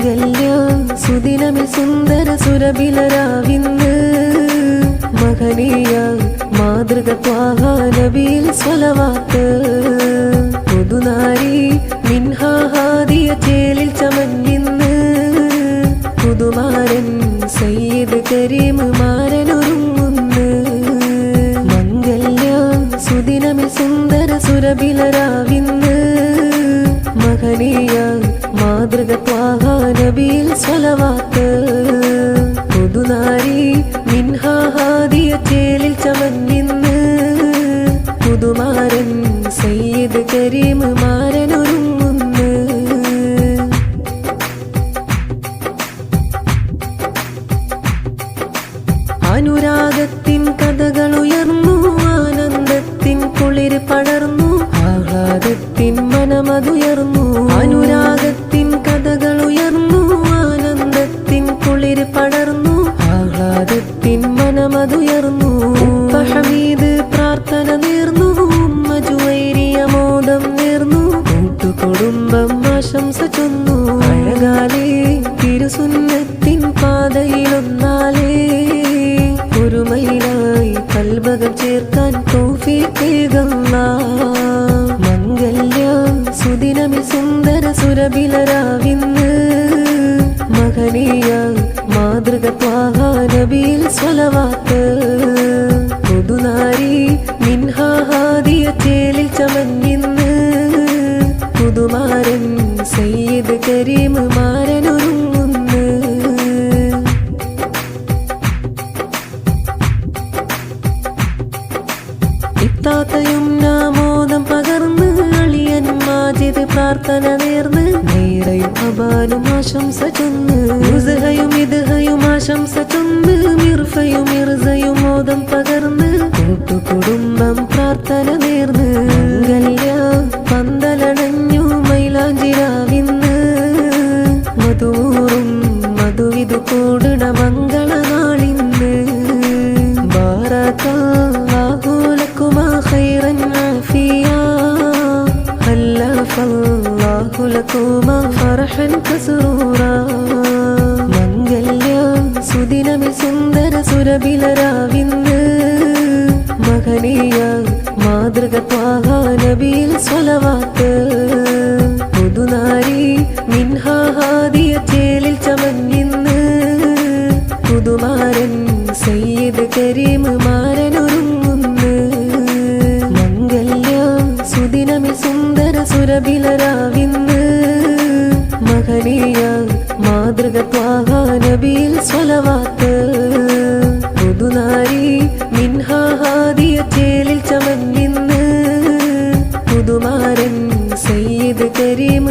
മംഗല്യ സുദിനമിൽ സുന്ദര സുരബിലരാവിന്ന് മഹനീയ മാതൃക ത്വാഹ നബിയിൽ സ്വലവാത്ത് പുതുനാരി മിൻഹാ ഹാദിയ ചേലിൽ ചമഞ്ഞിന്ന് പുതുമാരൻ സയ്യിദ് കരീം മാരനൊരുങ്ങുന്ന് മംഗല്യ സുദിനമിൽ സുന്ദര സുരബിലരാവിന്ന് മഹനീയ മാതൃക ത്വാഹ നബിയിൽ സ്വലവാത്ത് പുതുനാരി മിൻഹാ ഹാദിയ ചേലിൽ ചമഞ്ഞിന്ന് പുതുമാരൻ സയ്യിദ് കരീം മാരനൊരുങ്ങുന്ന് അനുരാഗത്തിൻ കഥകളുയർന്നു ആനന്ദത്തിൻ കുളിര് പടർന്നു ആഹ്ലാദത്തിൻ മനമതുയർന്നു അനുരാഗത്തിൻ കഥകളുയർന്നു ആനന്ദത്തിൻ കുളിര് പടർന്നു ആഹ്ലാദത്തിൻ മനമതുയർന്നു ഹമീദ് പ്രാർത്ഥന നേർന്നു ഉമ്മ ജുവൈരിയ മോദം നേർന്നു കൂട്ടുകുടുംബം ആശംസ ചൊന്നു അഴകാലേ തിരുസുന്നത്തിൻ പാതയിലൊന്നാലേ ഒരുമയിലായി കൽബകം ചേർക്കാൻ തൗഫീഖേകല്ലാഹ് മംഗല്യ സുദിനമിൽ സുന്ദര സുരബിലരാവിന്ന് മഹനീയ മാതൃക ത്വാഹ നബിയിൽ സ്വലവാത്ത് പുതുനാരി മിൻഹാ ഹാദിയ ചേലിൽ ചമഞ്ഞിന്ന് പുതുമാരൻ സയ്യിദ് കരീം മാരനൊരുങ്ങുന്ന് ഇത്താത്തയും നാമോദം പകർന്ന് അളിയൻ മാജിദ് പ്രാർത്ഥന നേർന്ന് നേരയും അബാനും ആശംസ ചൊന്ന് മുസ്ഹയും ഇദ്ഹയും ആശംസ ചൊന്ന് മിർഫയും മിർസയും മോദം പകർന്ന് കൂട്ടുകുടുംബം പ്രാർത്ഥന നേർന്ന് മംഗല്യ പന്തലണഞ്ഞു മൈലാഞ്ചിരാവിന്ന് മധുവൂറും മധുവിധു കൂടണ മംഗളനാളിന്ന് ബാറകല്ലാഹു ലക്കുമാ ഖൈറൻ ആഫിയാ അല്ലാഹു ലക്കുമാ ഫർഹൻ കസ്റൂറാ മംഗല്യ സുദിനമിൽ സുന്ദര സുരബിലരാവിന്ന് മഹനീയ മാതൃക ത്വാഹ നബിയിൽ സ്വലവാത്ത് പുതുനാരി മിൻഹാ ഹാദിയ ചേലിൽ ചമഞ്ഞിന്ന് പുതുമാരൻ സയ്യിദ് കരീം മാരനൊരുങ്ങുന്ന് മംഗല്യ സുദിനമിൽ സുന്ദര സുരബിലരാവിന്ന് മഹനീയ മാതൃക ത്വാഹ നബിയിൽ സ്വലവാത്ത് പുതുനാരി മിൻഹാ ഹാദിയ ചേലിൽ ചമഞ്ഞിന്ന് പുതുമാരൻ സയ്യിദ് കരീം